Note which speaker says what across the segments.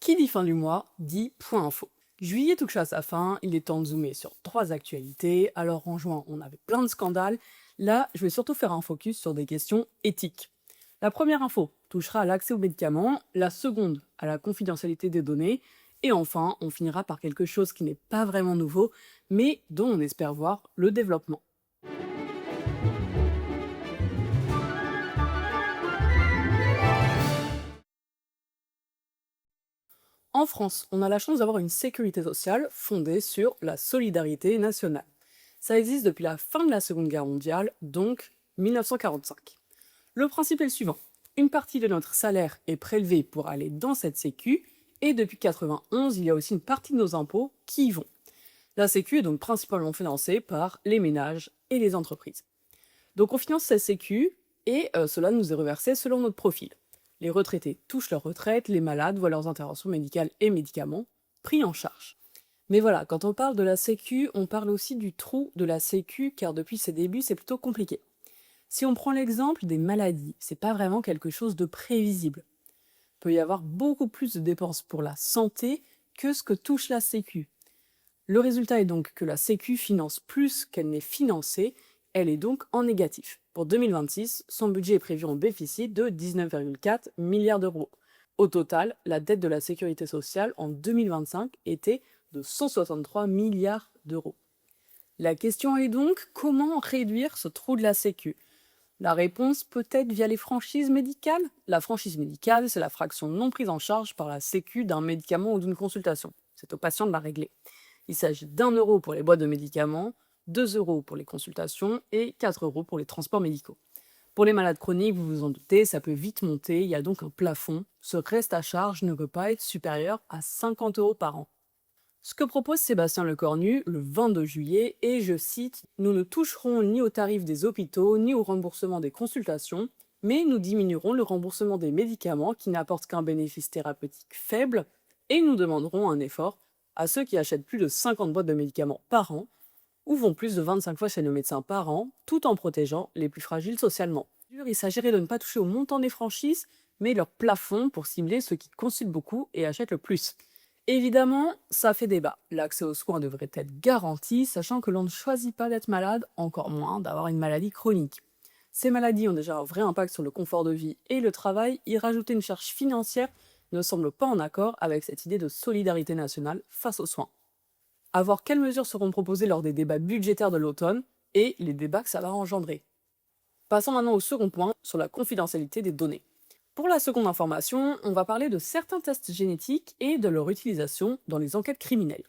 Speaker 1: Qui dit fin du mois dit point info. Juillet touche à sa fin, il est temps de zoomer sur 3 actualités. Alors en juin, on avait plein de scandales. Là, je vais surtout faire un focus sur des questions éthiques. La première info touchera à l'accès aux médicaments, la seconde à la confidentialité des données, et enfin, on finira par quelque chose qui n'est pas vraiment nouveau, mais dont on espère voir le développement. En France, on a la chance d'avoir une sécurité sociale fondée sur la solidarité nationale. Ça existe depuis la fin de la Seconde Guerre mondiale, donc 1945. Le principe est le suivant. Une partie de notre salaire est prélevée pour aller dans cette sécu, et depuis 1991, il y a aussi une partie de nos impôts qui y vont. La sécu est donc principalement financée par les ménages et les entreprises. Donc on finance cette sécu, et cela nous est reversé selon notre profil. Les retraités touchent leur retraite, les malades voient leurs interventions médicales et médicaments pris en charge. Mais voilà, quand on parle de la sécu, on parle aussi du trou de la sécu, car depuis ses débuts, c'est plutôt compliqué. Si on prend l'exemple des maladies, c'est pas vraiment quelque chose de prévisible. Il peut y avoir beaucoup plus de dépenses pour la santé que ce que touche la sécu. Le résultat est donc que la sécu finance plus qu'elle n'est financée, elle est donc en négatif. Pour 2026, son budget est prévu en déficit de 19,4 milliards d'euros. Au total, la dette de la sécurité sociale en 2025 était de 163 milliards d'euros. La question est donc comment réduire ce trou de la sécu? La réponse peut être via les franchises médicales. La franchise médicale, c'est la fraction non prise en charge par la sécu d'un médicament ou d'une consultation. C'est au patient de la régler. Il s'agit d'1 euro pour les boîtes de médicaments, 2 euros pour les consultations et 4 euros pour les transports médicaux. Pour les malades chroniques, vous vous en doutez, ça peut vite monter, il y a donc un plafond. Ce reste à charge ne peut pas être supérieur à 50 euros par an. Ce que propose Sébastien Lecornu le 22 juillet est, je cite, nous ne toucherons ni aux tarifs des hôpitaux ni au remboursement des consultations, mais nous diminuerons le remboursement des médicaments qui n'apportent qu'un bénéfice thérapeutique faible et nous demanderons un effort à ceux qui achètent plus de 50 boîtes de médicaments par an ou vont plus de 25 fois chez le médecin par an, tout en protégeant les plus fragiles socialement. Il s'agirait de ne pas toucher au montant des franchises, mais leur plafond pour cibler ceux qui consultent beaucoup et achètent le plus. Évidemment, ça fait débat. L'accès aux soins devrait être garanti, sachant que l'on ne choisit pas d'être malade, encore moins d'avoir une maladie chronique. Ces maladies ont déjà un vrai impact sur le confort de vie et le travail, y rajouter une charge financière ne semble pas en accord avec cette idée de solidarité nationale face aux soins. À voir quelles mesures seront proposées lors des débats budgétaires de l'automne et les débats que ça va engendrer. Passons maintenant au second point, sur la confidentialité des données. Pour la seconde information, on va parler de certains tests génétiques et de leur utilisation dans les enquêtes criminelles.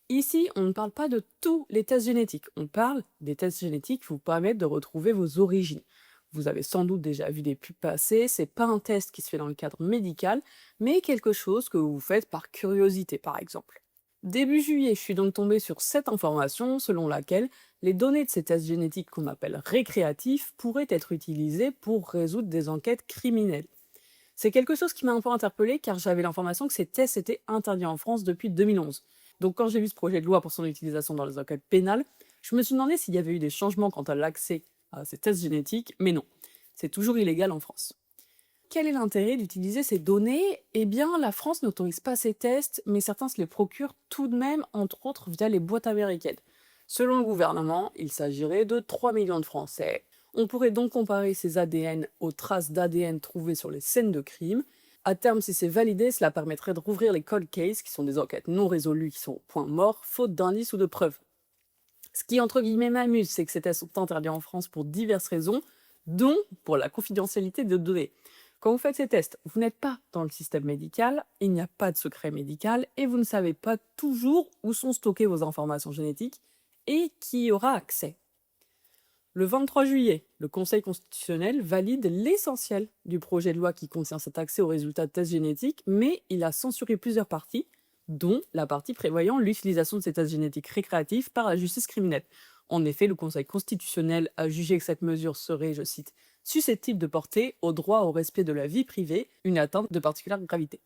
Speaker 1: Ici, on ne parle pas de tous les tests génétiques, on parle des tests génétiques qui vous permettent de retrouver vos origines. Vous avez sans doute déjà vu des pubs passer, c'est pas un test qui se fait dans le cadre médical, mais quelque chose que vous faites par curiosité par exemple. Début juillet, je suis donc tombée sur cette information selon laquelle les données de ces tests génétiques qu'on appelle récréatifs pourraient être utilisées pour résoudre des enquêtes criminelles. C'est quelque chose qui m'a un peu interpellée car j'avais l'information que ces tests étaient interdits en France depuis 2011. Donc quand j'ai vu ce projet de loi pour son utilisation dans les enquêtes pénales, je me suis demandé s'il y avait eu des changements quant à l'accès à ces tests génétiques, mais non, c'est toujours illégal en France. Quel est l'intérêt d'utiliser ces données? Eh bien, la France n'autorise pas ces tests, mais certains se les procurent tout de même, entre autres via les boîtes américaines. Selon le gouvernement, il s'agirait de 3 millions de Français. On pourrait donc comparer ces ADN aux traces d'ADN trouvées sur les scènes de crime. À terme, si c'est validé, cela permettrait de rouvrir les cold cases, qui sont des enquêtes non résolues qui sont au point mort, faute d'indices ou de preuves. Ce qui, entre guillemets, m'amuse, c'est que ces tests sont interdits en France pour diverses raisons, dont pour la confidentialité des données. Quand vous faites ces tests, vous n'êtes pas dans le système médical, il n'y a pas de secret médical, et vous ne savez pas toujours où sont stockées vos informations génétiques et qui y aura accès. Le 23 juillet, le Conseil constitutionnel valide l'essentiel du projet de loi qui contient cet accès aux résultats de tests génétiques, mais il a censuré plusieurs parties, dont la partie prévoyant l'utilisation de ces tests génétiques récréatifs par la justice criminelle. En effet, le Conseil constitutionnel a jugé que cette mesure serait, je cite, susceptible de porter au droit au respect de la vie privée une atteinte de particulière gravité.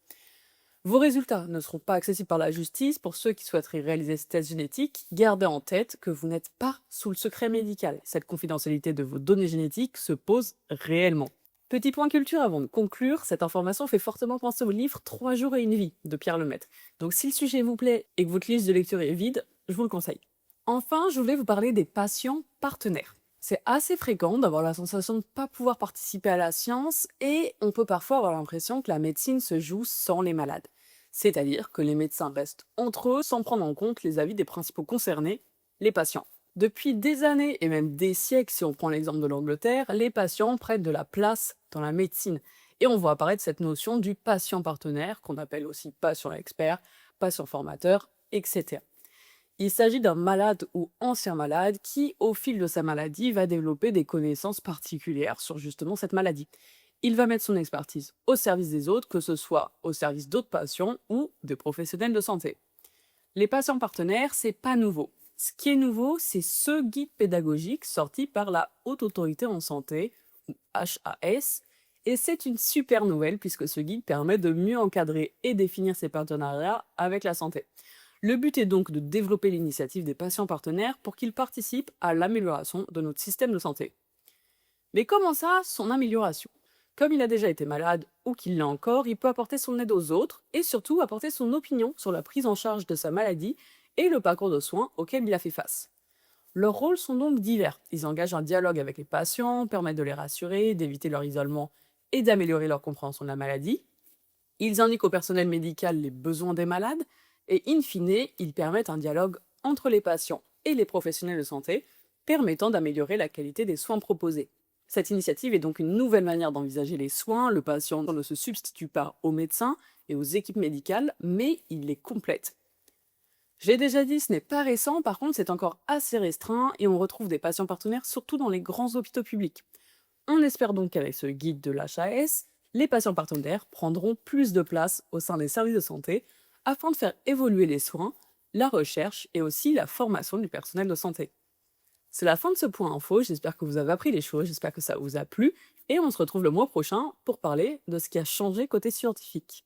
Speaker 1: Vos résultats ne seront pas accessibles par la justice. Pour ceux qui souhaiteraient réaliser ce test génétique, gardez en tête que vous n'êtes pas sous le secret médical. Cette confidentialité de vos données génétiques se pose réellement. Petit point culture avant de conclure, cette information fait fortement penser au livre 3 jours et une vie de Pierre Lemaitre. Donc si le sujet vous plaît et que votre liste de lecture est vide, je vous le conseille. Enfin, je voulais vous parler des patients partenaires. C'est assez fréquent d'avoir la sensation de ne pas pouvoir participer à la science et on peut parfois avoir l'impression que la médecine se joue sans les malades. C'est-à-dire que les médecins restent entre eux sans prendre en compte les avis des principaux concernés, les patients. Depuis des années et même des siècles, si on prend l'exemple de l'Angleterre, les patients prennent de la place dans la médecine. Et on voit apparaître cette notion du patient partenaire, qu'on appelle aussi patient expert, patient formateur, etc. Il s'agit d'un malade ou ancien malade qui, au fil de sa maladie, va développer des connaissances particulières sur justement cette maladie. Il va mettre son expertise au service des autres, que ce soit au service d'autres patients ou des professionnels de santé. Les patients partenaires, c'est pas nouveau. Ce qui est nouveau, c'est ce guide pédagogique sorti par la Haute Autorité en Santé, ou HAS, et c'est une super nouvelle puisque ce guide permet de mieux encadrer et définir ses partenariats avec la santé. Le but est donc de développer l'initiative des patients partenaires pour qu'ils participent à l'amélioration de notre système de santé. Mais comment ça, son amélioration? Comme il a déjà été malade ou qu'il l'est encore, il peut apporter son aide aux autres et surtout apporter son opinion sur la prise en charge de sa maladie et le parcours de soins auquel il a fait face. Leurs rôles sont donc divers. Ils engagent un dialogue avec les patients, permettent de les rassurer, d'éviter leur isolement et d'améliorer leur compréhension de la maladie. Ils indiquent au personnel médical les besoins des malades et, in fine, ils permettent un dialogue entre les patients et les professionnels de santé, permettant d'améliorer la qualité des soins proposés. Cette initiative est donc une nouvelle manière d'envisager les soins. Le patient ne se substitue pas aux médecins et aux équipes médicales, mais il les complète. J'ai déjà dit, ce n'est pas récent, par contre c'est encore assez restreint et on retrouve des patients partenaires surtout dans les grands hôpitaux publics. On espère donc qu'avec ce guide de l'HAS, les patients partenaires prendront plus de place au sein des services de santé afin de faire évoluer les soins, la recherche et aussi la formation du personnel de santé. C'est la fin de ce point info, j'espère que vous avez appris les choses, j'espère que ça vous a plu et on se retrouve le mois prochain pour parler de ce qui a changé côté scientifique.